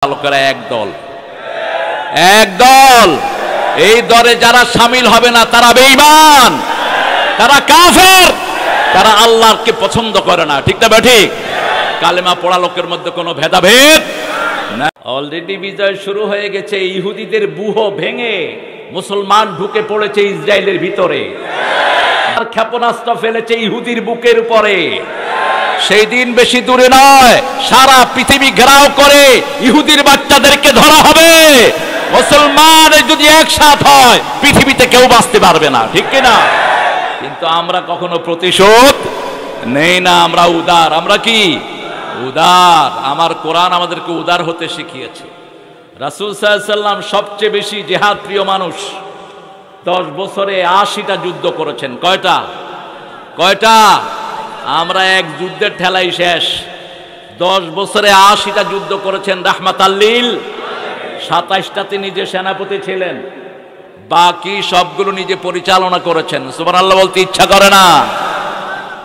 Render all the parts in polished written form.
লোকেরা একদল এই দলে যারা শামিল হবে না তারা বেঈমান, তারা কাফের, তারা আল্লাহকে পছন্দ করে না। ঠিক না ঠিক? কালেমা পড়া লোকের মধ্যে কোনো ভেদাভেদ না। অলরেডি বিজয় শুরু হয়ে গেছে। ইহুদিদের ব্যূহ ভেঙে মুসলমান ঢুকে পড়েছে ইসরায়েলের ভিতরে, আর ক্ষেপণাস্ত্র ফেলেছে ইহুদির বুকের উপরে। সেই দিন বেশি দূরে নয়, সারা পৃথিবী ঘেরাও করে ইহুদির বাচ্চাদেরকে ধরা হবে। মুসলমান যদি একসাথ হয় পৃথিবীতে কেউ বাঁচতে পারবে না। ঠিক কিনা? কিন্তু আমরা কখনো প্রতিশোধ নেই না। আমরা উদার। আমরা কি উদার? আমার কোরআন আমাদেরকে উদার হতে শিখিয়েছে। রাসূল সাল্লাল্লাহু আলাইহি ওয়াসাল্লাম সবচেয়ে বেশি জিহাদ প্রিয় মানুষ। 10 বছরে 80টা যুদ্ধ করেছেন। কয়টা? আমরা এক যুদ্ধের ঠেলাই শেষ। 10 বছরে 80টা যুদ্ধ করেছেন রাহমাতাল লিল। 27টাতে নিজে সেনাপতি ছিলেন, বাকি সবগুলো নিজে পরিচালনা করেছেন। সুবহানাল্লাহ বলতে ইচ্ছা করে না?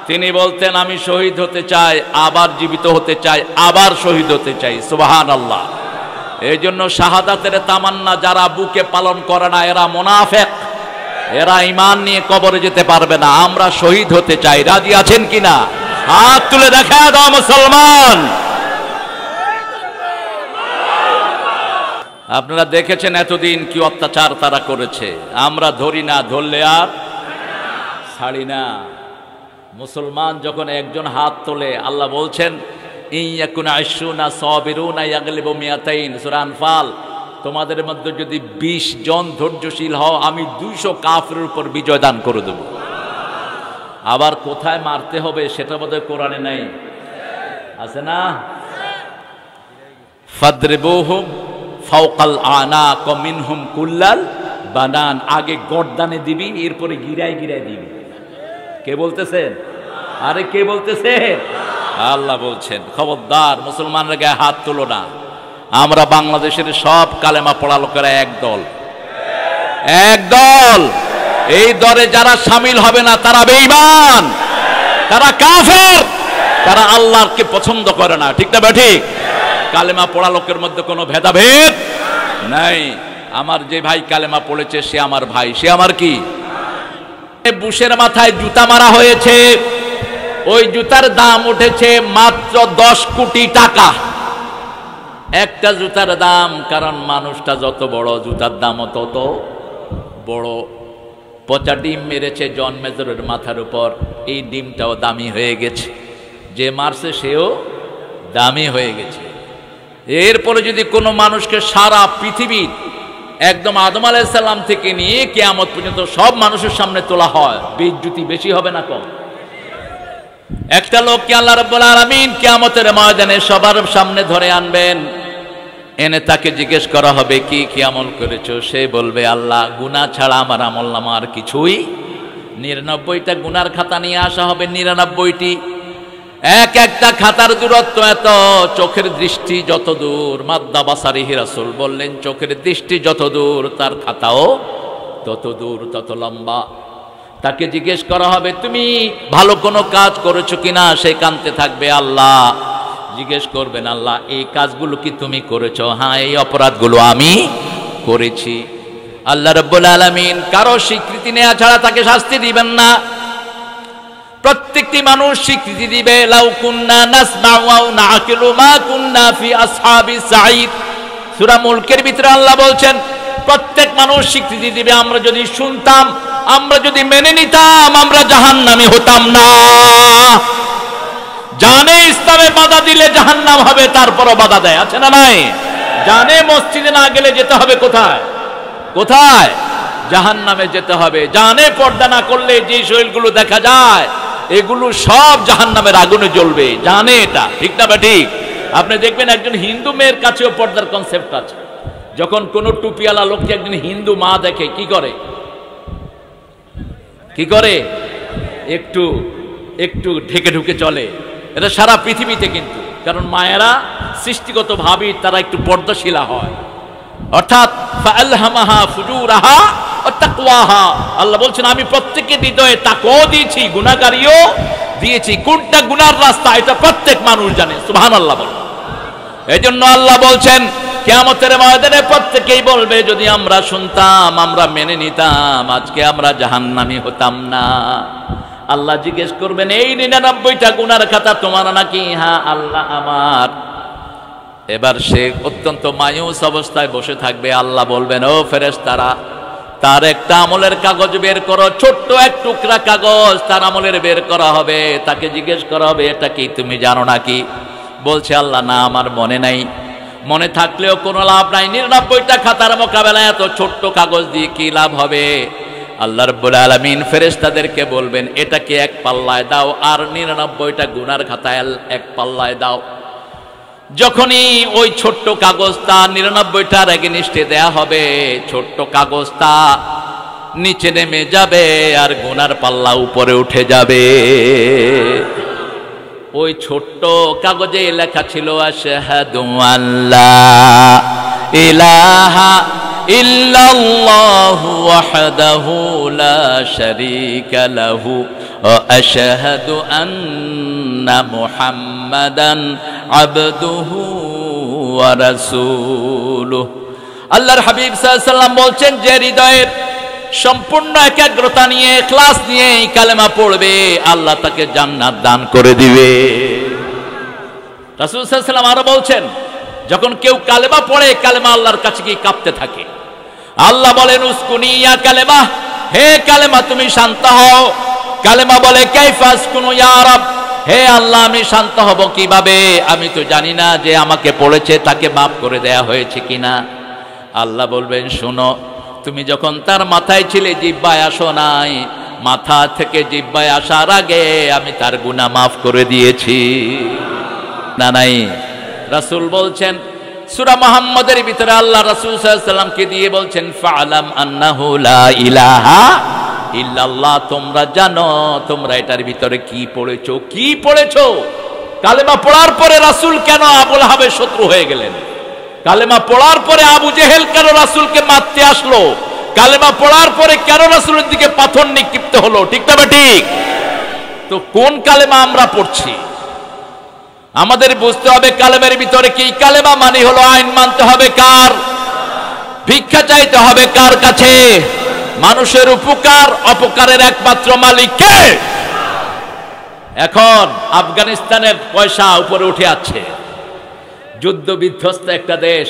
তিনি বলতেন, আমি শহীদ হতে চাই, আবার জীবিত হতে চাই, আবার শহীদ হতে চাই। সুবহানাল্লাহ। এই জন্য শাহাদাতের তামান্না যারা বুকে পালন করে না এরা মুনাফিক, এরা ঈমান নিয়ে কবরে যেতে পারবে না। আমরা শহীদ হতে চাই। রাজি আছেন কিনা? হাত তুলে দেখা দাও মুসলমান। আপনারা দেখেছেন এতদিন কি অত্যাচার তারা করেছে। আমরা ধরি না, ধরলে আর ছাড়ি না। মুসলমান যখন একজন হাত তোলে, আল্লাহ বলছেন ইয়াকুনা 20 সাবিরুনা ইয়াগলিবু মিয়াতাইন, সূরা আনফাল। তোমাদের মধ্যে যদি 20 জন ধৈর্যশীল হও, আমি 200 কাফেরের উপর বিজয় দান করে দেব। আবার কোথায় মারতে হবে সেটা বোধহয় কোরআনে নাই, আছে না? ফাদরিবুহুম ফাওকাল আনাক ওয়া মিনহুম কুল্লাল বানান। আগে গর্দানে দিবি, এরপরে গিরায় দিবি। কে বলতেছেন? আরে কে বলতেছেন? আল্লাহ বলছেন খবরদার মুসলমানরা গায়ে হাত তুলো না। আমরা বাংলাদেশের সব কালেমা পড়া লোকেরা একদল। এই দলে যারা শামিল হবে না তারা বেঈমান, তারা কাফের, তারা আল্লাহকে পছন্দ করে না। ঠিক না ঠিক? কালেমা পড়া লোকের মধ্যে কোনো ভেদাভেদ নাই। আমার যে ভাই কালেমা পড়েছে সে আমার ভাই, সে আমার কি? বুশের মাথায় জুতা মারা হয়েছে, ওই জুতার দাম উঠেছে মাত্র 10 কোটি টাকা। একটা জুতার দাম, কারণ মানুষটা যত বড় জুতার দামও তত বড়। পচা ডিম মেরেছে জন মেজরের মাথার উপর, এই ডিমটাও দামি হয়ে গেছে, যে মারছে সেও দামি হয়ে গেছে। এরপরে যদি কোনো মানুষকে সারা পৃথিবীর একদম আদম আলাইহিস সালাম থেকে নিয়ে কিয়ামত পর্যন্ত সব মানুষের সামনে তোলা হয়, বেইজ্জতি বেশি হবে না কম? একটা লোককে আল্লাহ রাব্বুল আলামিন কিয়ামতের ময়দানে সবার সামনে ধরে আনবেন, এনে তাকে জিজ্ঞেস করা হবে কি কি আমল করেছো? সে বলবে আল্লাহ গুনাহ ছাড়া আমার আমলনামা আর কিছুই। 99টা গুনার খাতা নিয়ে আসা হবে, 99টি। একটা খাতার দূরত্ব এত, চোখের দৃষ্টি যত দূর, মাদ্দা বাসারিহি, রাসূল বললেন চোখের দৃষ্টি যত দূর তার খাতাও তত দূর, তত লম্বা। তাকে জিজ্ঞেস করা হবে তুমি ভালো কোনো কাজ করেছো কিনা? সে কাঁদতে থাকবে। আল্লাহ জিজ্ঞেস করবেন আল্লাহ এই কাজগুলো কি তুমি করেছো? হ্যাঁ, এই অপরাধগুলো আমি করেছি। আল্লাহ রাব্বুল আলামিন কারো স্বীকৃতি নেওয়া ছাড়া তাকে শাস্তি দিবেন না। প্রত্যেকটি মানুষ স্বীকৃতি দিবে, লাউ কুন্না নাসমাউ ওয়া নাআকিলু মা কুন্না ফি আসহাবিস সাঈদ। সূরা মুলকের ভিতরে আল্লাহ বলছেন প্রত্যেক মানুষ স্বীকৃতি দিবে, আমরা যদি শুনতাম, আমরা যদি মেনে নিতাম, আমরা জাহান্নামী হতাম না। জানে ইসলামে বাধা দিলে জাহান্নাম হবে, তারপরও বাধা দেয়, আছে না নাই? জানে মসজিদে না গেলে যেতে হবে কোথায়? জাহান্নামে যেতে হবে। জানে পর্দা না করলে যে শরীরগুলো দেখা যায় এগুলো সব জাহান্নামের আগুনে জ্বলবে, জানে এটা। ঠিক না বা ঠিক? আপনি দেখবেন একজন হিন্দু মেয়ের কাছেও পর্দার কনসেপ্ট আছে। যখন কোন টুপিওয়ালা লোককে একজন হিন্দু মা দেখে কি করে? একটু ঢেকে ঢুকে চলে। এটা সারা পৃথিবীতে কিন্তু, কারণ মায়েরা সৃষ্টিগত ভাবে তারা একটু পর্দাশীলা হয়। অর্থাৎ ফাআলহামাহা ফুজুরাহা ওয়া তাকওয়াহা। আল্লাহ বলছেন আমি প্রত্যেকের হৃদয়ে তাকওয়া দিয়েছি, গুনাহগারিও দিয়েছি। কোনটা গুনার রাস্তা এটা প্রত্যেক মানুষ জানে। সুবহানাল্লাহ বলেন। এজন্য আল্লাহ বলছেন কিয়ামতের ময়দানে প্রত্যেকেই বলবে যদি আমরা শুনতাম, আমরা মেনে নিতাম, আজকে আমরা জাহান্নামী হতাম না। আল্লাহ জিজ্ঞেস করবেন এই 99টা গুনার খাতা তোমার নাকি? হ্যাঁ আল্লাহ আমার। এবার সে অত্যন্ত মায়ুস অবস্থায় বসে থাকবে। আল্লাহ বলবেন ও ফেরেশতারা, তার একটা আমলের কাগজ বের করো, ছোট্ট এক টুকরা কাগজ তার আমলের বের করা হবে। তাকে জিজ্ঞেস করা হবে এটা কি তুমি জানো নাকি? বলছে আল্লাহ না আমার মনে নাই। মনে থাকলেও কোনো লাভ নাই, 99টা খাতার মোকাবেলায় এত ছোট্ট কাগজ দিয়ে কি লাভ হবে? আল্লাহ রাব্বুল আলামিন ফেরেশতাদেরকে বলবেন এটাকে এক পাল্লায় দাও আর 99টা গুনার খাতা এক পাল্লায় দাও। যখনই ওই ছোট্ট কাগজটা 99টার এগেনিস্টে দেয়া হবে, ছোট্ট কাগজটা নিচে নেমে যাবে আর গুনার পাল্লা উপরে উঠে যাবে। ওই ছোট্ট কাগজে লেখা ছিল আশহাদু আল্লা ইলাহা ইল্লাল্লাহু ওয়াহদাহু লা শারীকা লাহু ওয়া আশহাদু আন্না মুহাম্মাদান আবদুহু ওয়া রাসূলুহু। আল্লাহর হাবিব সাল্লাল্লাহু আলাইহি ওয়াসাল্লাম বলছেন যে হৃদয়ের সম্পূর্ণ একাগ্রতা নিয়ে ইখলাস নিয়ে এই কালেমা পড়বে আল্লাহ তাকে জান্নাত দান করে দিবে। রাসূল সাল্লাল্লাহু আলাইহি ওয়াসাল্লাম আরো বলছেন যখন কেউ কালেমা পড়ে কালেমা আল্লাহর কাছে গিয়ে কাঁপতে থাকে। আল্লাহ বলেন উসকুনি ইয়া কালেমা, হে কালেমা তুমি শান্ত হও। কালেমা বলে কাইফা আসকুনু ইয়া রাব, হে আল্লাহ আমি শান্ত হব কিভাবে? আমি তো জানি না যে আমাকে পড়েছে তাকে মাফ করে দেয়া হয়েছে কিনা। আল্লাহ বলবেন শোনো, তুমি যখন তার মাথায় ছিলে জিহ্বায় আসো নাই, মাথা থেকে জিহ্বায় আসার আগে আমি তার গুনাহ মাফ করে দিয়েছি। না নাই? রাসূল বলছেন সূরা মুহাম্মাদের ভিতরে আল্লাহ রাসূল সাল্লাল্লাহু আলাইহি ওয়াসাল্লামকে দিয়ে বলছেন ফাআলাম আন্নাহু লা ইলাহা ইল্লাল্লাহ, তোমরা জানো তোমরা এটার ভিতরে কি পড়েছো, কি পড়েছো? কালেমা পড়ার পরে রাসূল কেন আবু লাহাবের শত্রু হয়ে গেলেন? কালেমা পড়ার পরে আবু জেহেল কেন রাসূলকে মারতে আসলো? কালেমা পড়ার পরে কেন রাসূলের দিকে পাথর নিক্ষিপ্ত হলো? ঠিক না ঠিক? তো কোন কালেমা আমরা পড়ছি আমাদের বুঝতে হবে। কালেমের ভিতরে কি? কালেমা মানে হলো আইন মানতে হবে কার? ভিক্ষা চাইতে হবে কার কাছে? মানুষের উপকার অপকারের একমাত্র মালিক কে? এখন আফগানিস্তানের পয়সা উপরে উঠে আছে, যুদ্ধ বিধ্বস্ত একটা দেশ।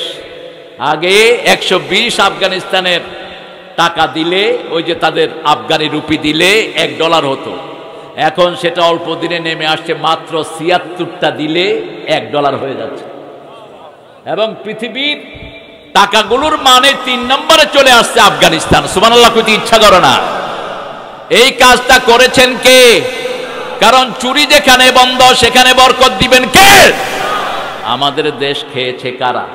আগে 120 আফগানিস্তানের টাকা দিলে, ওই যে তাদের আফগানি রুপি দিলে $1 হতো। এখন সেটা অল্প দিনে নেমে আসছে মাত্র 76টা দিলে $1 হয়ে যাচ্ছে। এবং পৃথিবীর টাকাগুলোর মানে 3 নম্বরে চলে আসছে আফগানিস্তান। সুবহানাল্লাহ কইতে ইচ্ছা করে না। এই কাজটা করেছেন কে? কারণ চুরি যেখানে বন্ধ সেখানে বরকত দিবেন কে? আমাদের দেশ খেয়েছে কারা?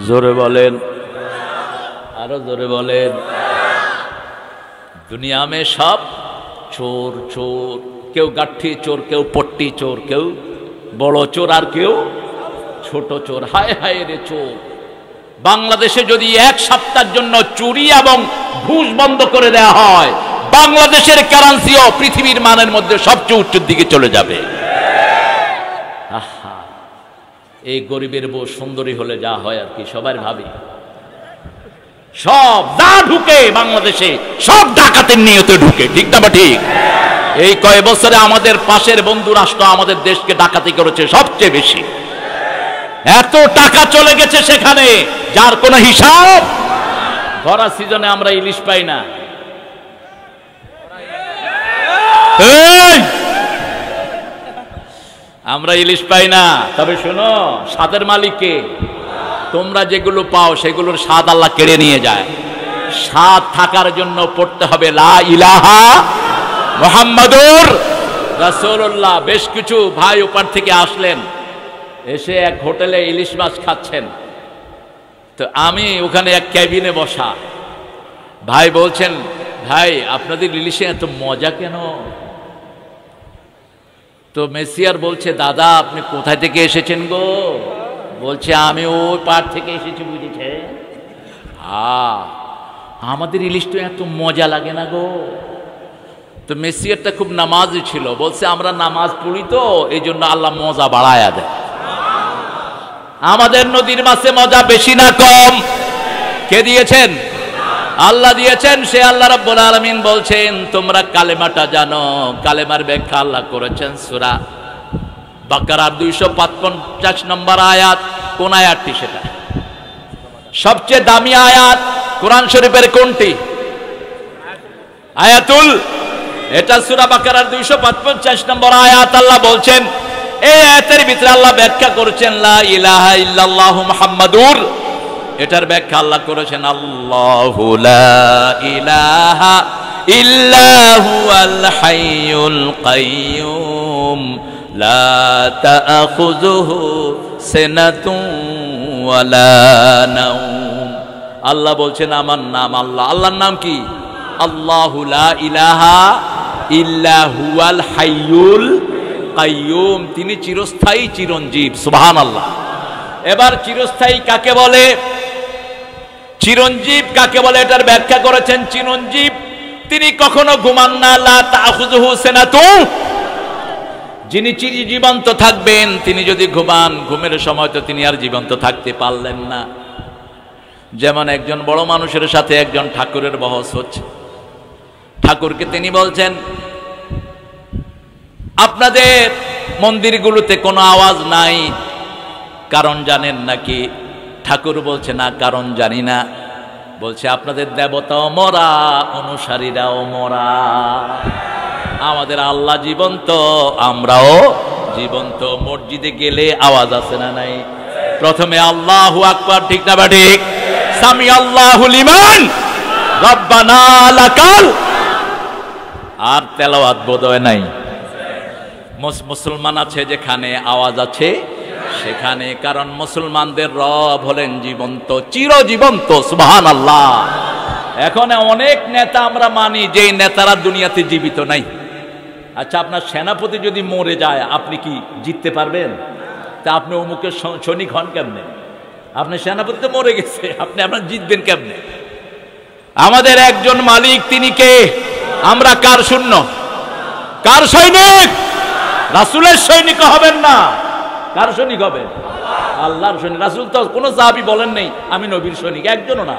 জোরে বলেন, আরো জোরে বলেন। দুনিয়া মে সব চোর চোর, কেউ গাঠি চোর, কেউ পট্টি চোর, কেউ বড় চোর আর কেউ ছোট চোর। হায় হায় রে চোর। বাংলাদেশে যদি 1 সপ্তাহের জন্য চুরি এবং ঘুষ বন্ধ করে দেওয়া হয়, বাংলাদেশের কারেন্সিও পৃথিবীর মানের মধ্যে সবচেয়ে উচ্চের দিকে চলে যাবে। আহা, এই গরিবের বউ সুন্দরী হলে যা হয় আর কি সবার ভাবি। সব যা ঢুকে বাংলাদেশে সব ডাকাতের নিয়তে ঢুকে। ঠিক না ঠিক? এই কয়েক বছরে আমাদের পাশের বন্ধু রাষ্ট্র আমাদের দেশকে ডাকাতি করেছে সবচেয়ে বেশি। এত টাকা চলে গেছে সেখানে যার কোনো হিসাব। ভরা সিজনে আমরা ইলিশ পাই না। আমরা ইলিশ পাই না। তবে শোনো, স্বাদের মালিক কে? তোমরা যেগুলো পাও সেগুলোর স্বাদ আল্লাহ কেড়ে নিয়ে যায়। স্বাদ থাকার জন্য পড়তে হবে লা ইলাহা মুহাম্মাদুর রাসূলুল্লাহ। বেশ কিছু ভাই ওপার থেকে আসলেন, এসে এক হোটেলে ইলিশ মাছ খাচ্ছেন। তো আমি ওখানে এক ক্যাবিনে বসা। ভাই বলছেন, ভাই আপনাদের ইলিশে এত মজা কেন? তো মেসিয়ার বলছে, দাদা আপনি কোথায় থেকে এসেছেন গো? বলছে আমি ওই পার থেকে এসেছি। বুঝেছে? আমাদের ইলিশ তো এত মজা লাগে না গো। তো মেসিয়ারটা খুব নামাজি ছিল, বলছে আমরা নামাজ পড়ি তো এই জন্য আল্লাহ মজা বাড়ায়া দেয়। আমাদের নদীর মাছে মজা বেশি না কম? কে দিয়েছেন? আল্লাহ দিয়েছেন। সে আল্লাহ রাব্বুল আলামিন বলছেন তোমরা কালেমাটা জানো। কালেমার ব্যাখ্যা আল্লাহ করেছেন সূরা বাকারার 255 নম্বর আয়াত। কোন আয়াতটি সেটা? সবচেয়ে দামি আয়াত কোরআন শরীফের কোনটি? আয়াতুল, এটা সূরা বাকারার 255 নম্বর আয়াত। আল্লাহ বলছেন, এই আয়াতের ভিতরে আল্লাহ ব্যাখ্যা করেছেন লা ইলাহা ইল্লাল্লাহু মুহাম্মাদুর। এটার ব্যাখ্যা আল্লাহ করেছেন আল্লাহু লা ইলাহা ইল্লা হুয়াল হাইয়ুল কাইয়্যুম লা তাআখুযুহু সিনাতুন ওয়ালা নাওম। আল্লাহ বলছেন আমার নাম আল্লাহ। আল্লাহর নাম কি? আল্লাহু লা ইলাহা ইল্লা হুয়াল হাইয়ুল কাইয়্যুম। তিনি চিরস্থায়ী চিরঞ্জীব। সুবহানাল্লাহ। এবার চিরস্থায়ী কাকে বলে, চিরঞ্জীব কাকে বলে এটার ব্যাখ্যা করেছেন চিরঞ্জীব তিনি কখনো ঘুমান না। লা তাখুযুহু সিনাতুন, যিনি জীবন্ত থাকবেন। তিনি যদি ঘুমান, ঘুমের সময় তো তিনি আর জীবন্ত থাকতে পারলেন না। যেমন একজন বড় মানুষের সাথে একজন ঠাকুরের বহস হচ্ছে। ঠাকুরকে তিনি বলছেন আপনাদের মন্দিরগুলোতে কোনো আওয়াজ নাই, কারণ জানেন নাকি? ঠাকুর বলছে না, কারণ জানি না। বলছে আপনাদের দেবতাও মরা, অনুসারীরাও মরা। আমাদের আল্লাহ জীবন্ত, আমরাও জীবন্ত। মসজিদে গেলে আওয়াজ আছে না নাই? প্রথমে আল্লাহু আকবার, ঠিক না বা ঠিক? সামি আল্লাহু লিমান রব্বানা লাকাল। আর তেলাওয়াত বোধহয় নাই। মুসলমান আছে যেখানে আওয়াজ আছে সেখানে, কারণ মুসলমানদের রব হলেন জীবন্ত, চিরজীবন্ত। সুবহানাল্লাহ। এখন অনেক নেতা আমরা মানি যেই নেতারা দুনিয়াতে জীবিত নাই। আচ্ছা, আপনার সেনাপতি যদি মরে যায় আপনি কি জিততে পারবেন? তা আপনি অমুকের সৈনিক হন কেমনে? আপনার সেনাপতি তো মরে গেছে, আপনি আপনার জিতবেন কেমনে? আমাদের একজন মালিক, তিনি কে? আমরা কার শূন্য? কার সৈনিক? রাসূলের সৈনিক হবেন না। কার সৈনিক হবেন? আল্লাহর সৈনিক। রাসূল তো কোনো সাহাবী বলেন নাই আমি নবীর সৈনিক, একজনও না।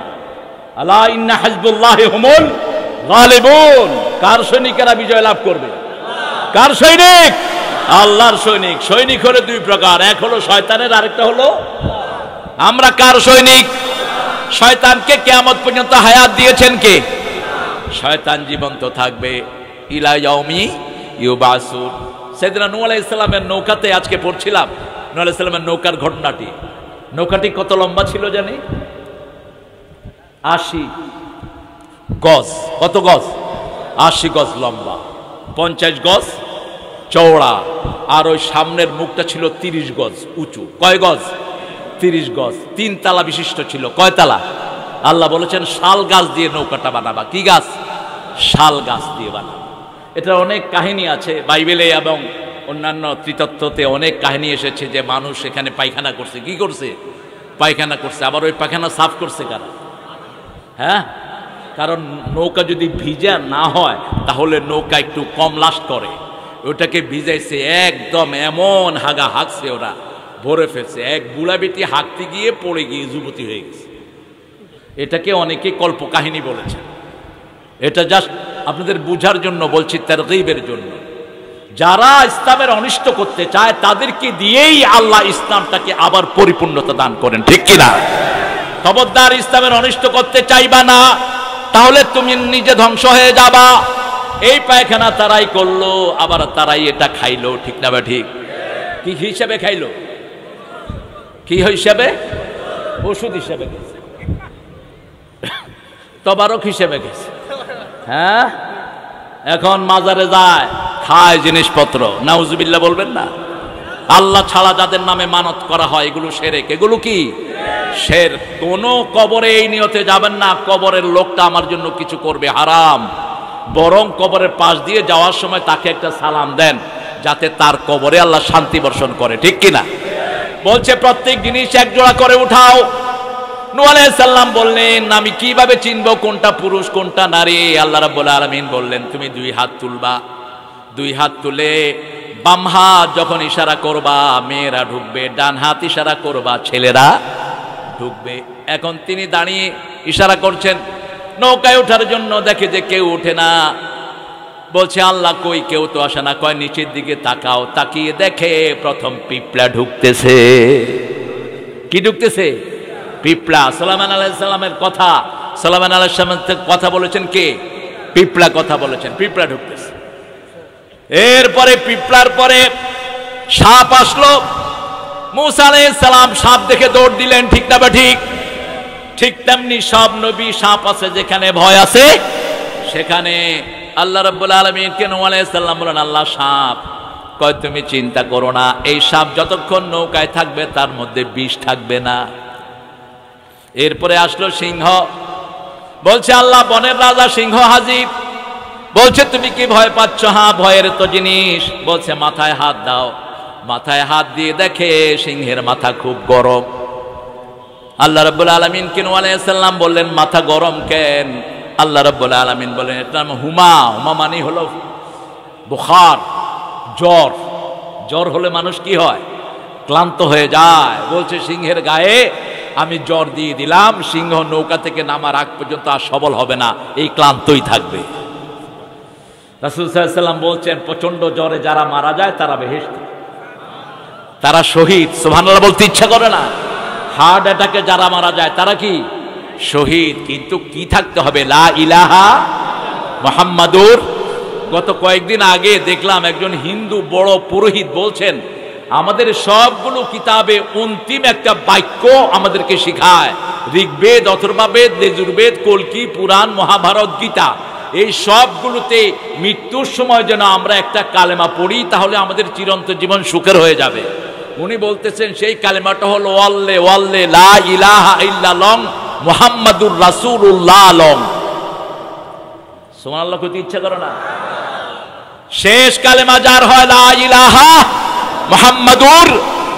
আলা ইন্না হিজবুল্লাহি হুমুল গালিবুন। কার সৈনিকেরা বিজয় লাভ করবে? কার সৈনিক? আল্লাহর সৈনিক। সৈনিক হলো দুই প্রকার, এক হলো শয়তানের, আরেকটা হলো আমরা। কার সৈনিক? শয়তানকে কিয়ামত পর্যন্ত হায়াত দিয়েছেন কে? শয়তান জীবন্ত থাকবে ইলা ইয়াউমি ইউবাসুন। সাইয়েদনা নূহ আলাইহিস সালামের নৌকাতে আজকে পড়ছিলাম, নূহ আলাইহিস সালামের নৌকার ঘটনাটি। নৌকাটি কত লম্বা ছিল জানি? 80 গজ। কত গজ? 80 গজ লম্বা, 50 গজ চওড়া। আর ওই সামনের মুখটা ছিল 30 গজ উঁচু। কয় গজ? 30 গজ। 3 তালা বিশিষ্ট ছিল। কয় তালা? আল্লাহ বলেছেন শাল গাছ দিয়ে নৌকাটা বানাবা। কি গাছ? শাল গাছ দিয়ে বানাবা। এটা অনেক কাহিনী আছে বাইবেলে এবং অন্যান্য ত্রিতত্ত্বতে অনেক কাহিনী এসেছে যে মানুষ এখানে পায়খানা করছে। কি করছে? পায়খানা করছে। আবার ওই পায়খানা সাফ করছে কারা? হ্যাঁ, কারণ নৌকা যদি ভিজা না হয় তাহলে নৌকা একটু কম লাস্ট করে। ওটাকে ভিজাইছে একদম, এমন হাগা হাঁকছে ওরা, ভরে ফেলছে। এক বুড়া বেটি হাঁকতে গিয়ে পড়ে গিয়ে যুবতী হয়ে গেছে। এটাকে অনেকে কল্প কাহিনী বলেছে। এটা জাস্ট আপনাদের বুঝার জন্য বলছি, তারগীবের জন্য। যারা ইসলামের অনিষ্ট করতে চায় তাদেরকে দিয়েই আল্লাহ ইসলামটাকে আবার পরিপূর্ণতা দান করেন, ঠিক কিনা? খবরদার ইসলামের অনিষ্ট করতে চাইবা না, তাহলে তুমি নিজে ধ্বংস হয়ে যাবা। এই পায়খানা তারাই করলো, আবার তারাই এটা খাইলো, ঠিক না বা ঠিক? কি হিসাবে খাইলো? কি হিসাবে? ওষুধ হিসাবে গেছে, তবারক হিসেবে গেছে। হ্যাঁ, এখন মাজারে যায়, খায় জিনিসপত্র। নাউজুবিল্লাহ বলবেন না? আল্লাহ ছাড়া যাদের নামে মানত করা হয় এগুলো শিরক। এগুলো কি? শিরক। কোন কবরে এই নিয়তে যাবেন না কবরের লোকটা আমার জন্য কিছু করবে, হারাম। বরং কবরের পাশ দিয়ে যাওয়ার সময় তাকে একটা সালাম দেন, যাতে তার কবরে আল্লাহ শান্তি বর্ষণ করে, ঠিক কিনা? বলছে প্রত্যেক জিনিস এক জোড়া করে উঠাও। নূহ আলাইহিস সালাম বললেন আমি কিভাবে চিনবো কোনটা পুরুষ কোনটা নারী? আল্লাহ রাব্বুল আলামিন বললেন তুমি 2 হাত তুলবা। 2 হাত তুলে বাম হাত যখন ইশারা করবা মেয়েরা ঢুকবে, ডান হাত ইশারা করবা ছেলেরা ঢুকবে। এখন তিনি দাঁড়িয়ে ইশারা করছেন নৌকায় ওঠার জন্য, দেখে যে কেউ ওঠে না। বলছে আল্লাহ কই, কেউ তো আসে না। কয় নিচের দিকে তাকাও, তাকিয়ে দেখে প্রথম পিঁপড়া ঢুকতেছে। কি ঢুকতেছে? পিঁপড়া। সুলাইমান আলাইহিস সালামের কথা, সুলাইমান আলাইহিস সালামের কথা বলেছেন কে? পিঁপড়া কথা বলেছেন, পিঁপড়া ঢুকতেছে। এরপরে পিঁপড়ার পরে সাপ আসলো। মূসা আলাইহিস সালাম সাপ দেখে দৌড় দিলেন, ঠিক না বা ঠিক? ঠিক তেমনি সব নবী সাপ আছে যেখানে ভয় আছে সেখানে। আল্লাহ রাব্বুল আলামিন কে নূহ আলাইহিস সালাম বলেন আল্লাহ সাপ। কয় তুমি চিন্তা করো না, এই সাপ যতক্ষণ নৌকায় থাকবে তার মধ্যে বিষ থাকবে না। এরপরে আসলো সিংহ। বলছে আল্লাহ বনের রাজা সিংহ হাজির। বলছে তুমি কি ভয় পাচ্ছ? হ্যাঁ ভয়ের তো জিনিস। বলছে মাথায় হাত দাও। মাথায় হাত দিয়ে দেখে সিংহের মাথা খুব গরম। আল্লাহ রাব্বুল আলামিন কে নূহ আলাইহিস সালাম বললেন মাথা গরম কেন? আল্লাহ রাব্বুল আলামিন বলেন এটার নাম হুমা। হুমা মানে হলো বুখার, জ্বর। জ্বর হলে মানুষ কি হয়? ক্লান্ত হয়ে যায়। বলছে সিংহের গায়ে আমি জ্বর দিয়ে দিলাম, সিংহ নৌকা থেকে নামার আগ পর্যন্ত আর সবল হবে না, এই ক্লান্তই থাকবে। রাসূল সাল্লাল্লাহু আলাইহি ওয়াসাল্লাম বলছেন প্রচন্ড জ্বরে যারা মারা যায় তারা বেহেশতি, তারা শহীদ। সুবহানাল্লাহ বলতে ইচ্ছা করে না? হার্ট অ্যাটাকে যারা মারা যায় তারা কি? শহীদ। কিন্তু কি থাকতে হবে? লা ইলাহা মুহাম্মাদুর। গত কয়েকদিন আগে দেখলাম একজন হিন্দু বড় পুরোহিত বলছেন আমাদের সবগুলো কিতাবে অন্তিম একটা বাক্য আমাদেরকে শিখায়। ঋগ্বেদ, অথর্ববেদ, যজুর্বেদ, কল্কি, পুরাণ, মহাভারত, গীতা, এই সবগুলোতে মৃত্যুর সময় যেন আমরা একটা কালেমা পড়ি, তাহলে আমাদের চিরন্তন জীবন সুখের হয়ে যাবে। উনি বলতেছেন সেই কালেমাটা হলো ওয়াল্লে ওয়াল্লে লা ইলাহা ইল্লাল্লাহ মুহাম্মাদুর রাসূলুল্লাহ লং। সুবহানাল্লাহ কইতে ইচ্ছা করে না? শেষ কালেমা যার হয় লা ইলাহা মুহাম্মাদুর,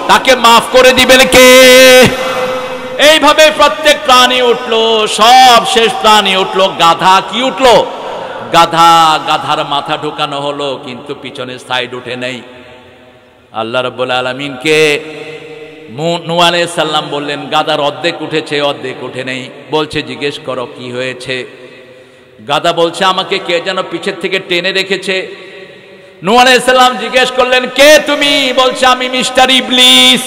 তাকে মাফ করে দিবেন কে? এইভাবে প্রত্যেক প্রাণী উঠলো, সব শেষ প্রাণী উঠলো। গাধা কি উঠলো? গাধা। গাধার মাথা ঢোকানো হলো কিন্তু পিছনের সাইড উঠে নেই। আল্লাহ রাব্বুল আলামিনকে নূহ আলাইহিস সালাম বললেন গাধার অর্ধেক উঠেছে, অর্ধেক উঠে নেই। বলছে জিজ্ঞেস করো কি হয়েছে। গাধা বলছে আমাকে কে যেন পিছের থেকে টেনে রেখেছে। নূহ আলাইহিস সালাম জিজ্ঞেস করলেন কে তুমি? বলছে আমি মিস্টার ইবলিস।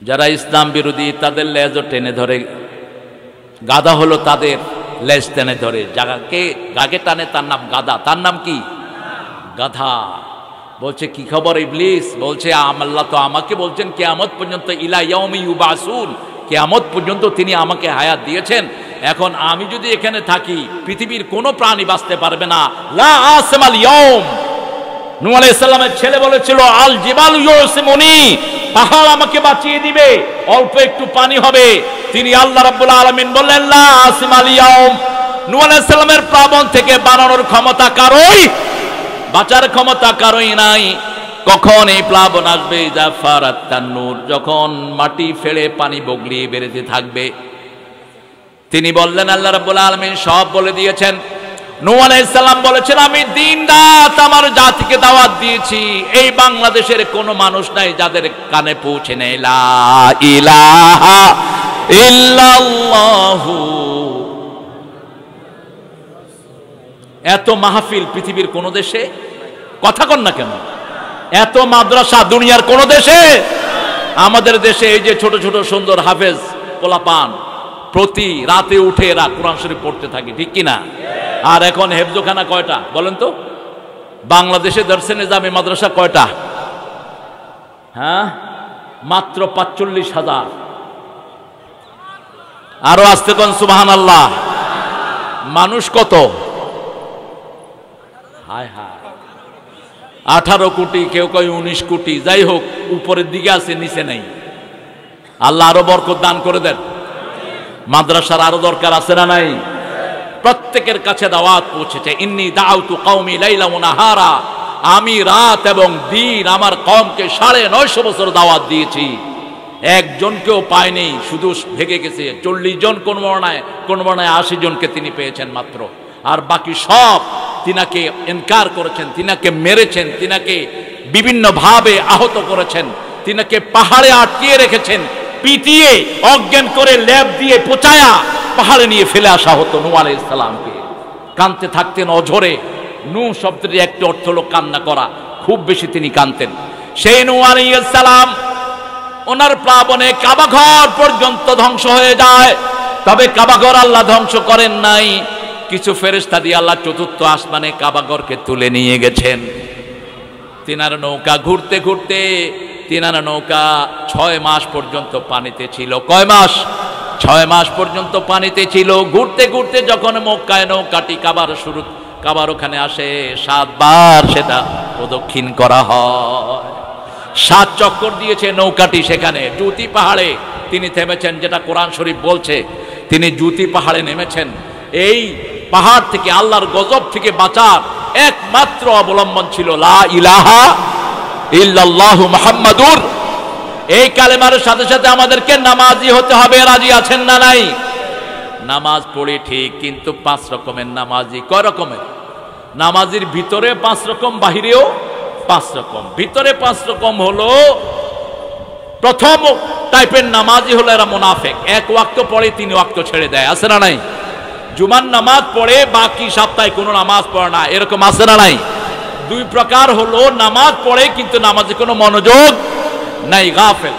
যারা ইসলাম বিরোধী তাদের লেজ টেনে ধরে, গাধা হলো তাদের লেজ টেনে ধরে। গাকে টানে তার নাম গাধা। তার নাম কি? গাধা। বলছে কি খবর ইবলিস? বলছে আল্লাহ তো আমাকে বলছেন কিয়ামত পর্যন্ত ইলা ইয়াউমি ইউবাসুন, কিয়ামত পর্যন্ত তিনি আমাকে হায়াত দিয়েছেন। এখন আমি যদি এখানে থাকি পৃথিবীর কোনো প্রাণী বাঁচতে পারবে না। লা আসমাল ইয়াউম। নূহ আলাইহিস সালামের ছেলে বলেছিল আল জিবাল ইউসিমুনি, পাহাড় আমাকে বাঁচিয়ে দিবে, অল্প একটু পানি হবে। তিনি আল্লাহ রাব্বুল আলামিন বললেন লা আসমাল ইয়াউম। নূহ আলাইহিস সালামের প্লাবন থেকে বানানোর ক্ষমতা কারোই, বাঁচার ক্ষমতা কারোই নাই। কখন এই প্লাবন আসবে? জাফারাত তান্নুর, যখন মাটি ফেলে পানি বগলিয়ে বেরোতে থাকবে। তিনি বললেন আল্লাহ রাব্বুল আলামিন সব বলে দিয়েছেন। নূহ আলাইহিস সালাম বলেছেন আমি দিন রাত আমার জাতিকে দাওয়াত দিয়েছি, এই বাংলাদেশের কোনো মানুষ নাই যাদের কানে পৌঁছে নেই লা ইলাহা ইল্লাল্লাহু। এত মাহফিল পৃথিবীর কোন দেশে, কথা কন না কেন? এত মাদ্রাসা দুনিয়ার কোন দেশে? আমাদের দেশে এই যে ছোট ছোট সুন্দর হাফেজ পোলাপান প্রতি রাতে উঠে এরা কোরআন শরীফ পড়তে থাকে, ঠিক কিনা? আর এখন হেফজোখানা কয়টা বলেন তো? বাংলাদেশে দরসে নিজামী মাদ্রাসা কয়টা? হ্যাঁ, মাত্র ৪৫,০০০। আরো আসতে কোন সুবহানাল্লাহ। মানুষ কত? হায় হায়, 18 কোটি, কেউ কয় 19 কোটি। যাই হোক, উপরের দিকে আছে, নিচে নেই। আল্লাহ আরো বরকত দান করে দেন। মাদ্রাসার আরো দরকার আছে না নাই? প্রত্যেকের কাছে দাওয়াত পৌঁছেছে। ইন্নী দাউতু কওমি লাইলা ওয়া নাহারা, আমি রাত এবং দিন আমার কওমকে ৯৫০ বছর দাওয়াত দিয়েছি, একজনকেও পায়নি, শুধু ভেগে গেছে 40 জন, কোন বর্ণায় 80 জনকে তিনি পেয়েছেন মাত্র। আর বাকি সব তিনাকে ইনকার করেছেন, তিনাকে মেরেছেন, তিনাকে বিভিন্নভাবে আহত করেছেন, তিনাকে পাহাড়ে আটকিয়ে রেখেছেন, পিটিয়ে অজ্ঞান করে লেপ দিয়ে পচায়া পাহাড়ে নিয়ে ফেলে আসা হতো নূহ আলাইহিস সালামকে। কাঁদতে থাকতেন অঝরে। নূহ শব্দের একটি অর্থ হলো কান্না করা, খুব বেশি তিনি কাঁদতেন। সেই নূহ আলাইহিস সালাম ওনার প্লাবনে কাবাঘর পর্যন্ত ধ্বংস হয়ে যায়। তবে কাবাঘর আল্লাহ ধ্বংস করেন নাই, কিছু ফেরেশতা দিয়ে আল্লাহ চতুর্থ আসমানে কাবাঘরকে তুলে নিয়ে গেছেন। তিনার নৌকা ঘুরতে ঘুরতে, তিনার নৌকা 6 মাস পর্যন্ত পানিতে ছিল। কয় মাস? 6 মাস পর্যন্ত পানিতে ছিল। ঘুরতে ঘুরতে যখন মক্কায় নৌকাটি কাবার ওখানে আসে, 7 বার সেটা প্রদক্ষিণ করা হয়। 7 চক্কর দিয়েছে নৌকাটি সেখানে। জুতি পাহাড়ে তিনি থেমেছেন, যেটা কোরআন শরীফ বলছে তিনি জুতি পাহাড়ে নেমেছেন। এই পাহাড় থেকে, আল্লাহর গজব থেকে বাঁচার একমাত্র অবলম্বন ছিল লা ইলাহা ইল্লাল্লাহু মুহাম্মাদুর। এই কালেমার সাথে সাথে আমাদেরকে নামাজি হতে হবে। রাজি আছেন না নাই? নামাজ পড়ি ঠিক, কিন্তু 5 রকমের নামাজি। কয় রকমের? নামাজির ভিতরে 5 রকম, বাহিরেও 5 রকম। ভিতরে 5 রকম হলো, প্রথম টাইপের নামাজি হলো এরা মুনাফিক। 1 ওয়াক্ত পড়ে 3 ওয়াক্ত ছেড়ে দেয়। আছে না নাই? জুমার নামাজ পড়ে বাকি সপ্তাহে কোনো নামাজ পড়ে না, এরকম আছে না নাই? 2 প্রকার হলো, নামাজ পড়ে কিন্তু নামাজে কোনো মনোযোগ নাই, গাফেল।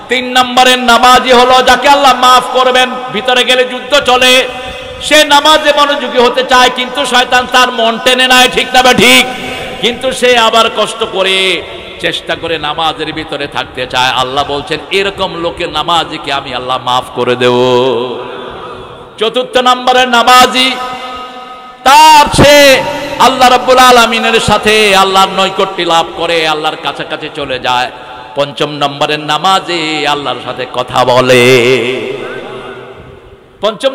3 নম্বরের নামাজি হলো যাকে আল্লাহ মাফ করবেন, ভিতরে গেলে যুদ্ধ চলে, সে নামাজে মনোযোগী হতে চায় কিন্তু শয়তান তার মন টেনে নেয়, ঠিক না ঠিক? কিন্তু সে আবার কষ্ট করে চেষ্টা করে নামাজের ভিতরে থাকতে চায়। আল্লাহ বলছেন এরকম লোকের নামাজিকে আমি আল্লাহ মাফ করে দেব। 4 নম্বরের নামাজি, তার সে আল্লাহ রাব্বুল আলামিনের সাথে আল্লাহর নৈকট্য লাভ করে, আল্লাহর কাছাকাছি চলে যায়। 5 নম্বরের নামাজি আল্লাহর সাথে কথা বলে। 4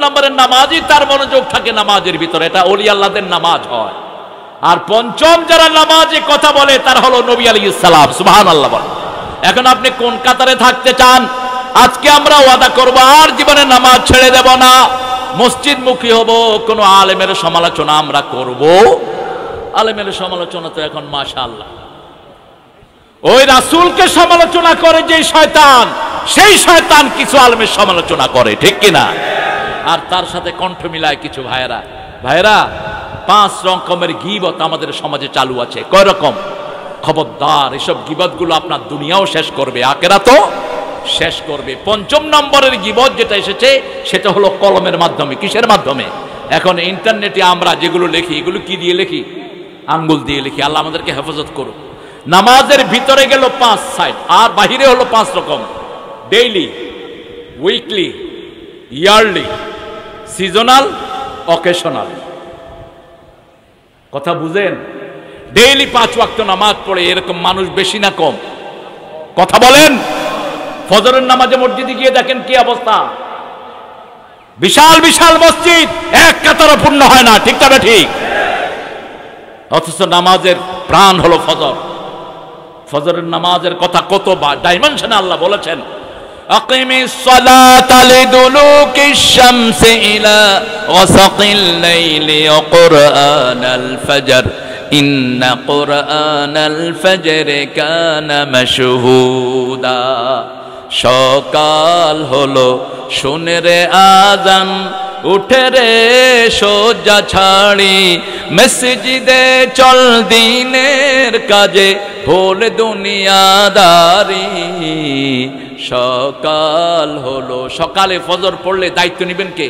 নম্বরের নামাজি তার মনোযোগ থাকে নামাজের ভিতরে, এটা ওলি আল্লাহদের নামাজ হয়। আর 5ম যারা নামাজে কথা বলে তার হলো নবী আলাইহিস সালাম। সুবহানাল্লাহ বলেন। এখন আপনি কোন কাতারে থাকতে চান? আজকে আমরা ওয়াদা করব আর জীবনে নামাজ ছেড়ে দেব না, মসজিদ মুখী হব, কোন আলেমের সমালোচনা আমরা করব। আলেমের সমালোচনা তো এখন মাশাআল্লাহ, ওই রাসূলকে সমালোচনা করে যে শয়তান, সেই শয়তান কিছু আলেমের সমালোচনা করে, ঠিক কিনা? আর তার সাথে কণ্ঠ মিলায় কিছু ভাইয়েরা। 5 রকমের গীবত আমাদের সমাজে চালু আছে। কয় রকম? খবরদার, এসব গীবতগুলো আপনার দুনিয়াও শেষ করবে, আখিরাতও শেষ করবে। 5 নম্বরের গীবত যেটা এসেছে সেটা হলো কলমের মাধ্যমে। কিসের মাধ্যমে? এখন ইন্টারনেটে আমরা যেগুলো লিখি, এগুলো কি দিয়ে লিখি? আঙ্গুল দিয়ে লিখি। আল্লাহ আমাদেরকে হেফাজত করুক। নামাজের ভিতরে গেল 5 সাইড, আর বাহিরে হলো 5 রকম: daily, weekly, yearly, seasonal, occasional. কথা বুঝেন? ডেইলি 5 ওয়াক্ত নামাজ পড়ে এরকম মানুষ বেশি না কম? কথা বলেন। ফজরের নামাজে মসজিদে গিয়ে দেখেন কি অবস্থা। বিশাল বিশাল মসজিদ, এক কাতারও পূর্ণ হয় না, ঠিক তবে ঠিক। অথচ নামাজের প্রাণ হলো ফজর। ফজরের নামাজের কথা কত ডাইমেনশনে আল্লাহ বলেছেন, আকিমিস সালাতা লিদুলুকিশ শামসি ইলা ওয়াসাকিল লাইলি ওয়া কুরআনাল ফাজর ইন্না কুরআনাল ফাজরি কানা মাশহুদা। সকাল হলো, শুনে রে আযান, উঠে রে সোজা ছাড়ি, মসজিদে চল দিনের কাজে, ভুল দুনিয়াদারি। সকাল হলো, সকালে ফজর পড়লে দায়িত্ব নেবেন কে?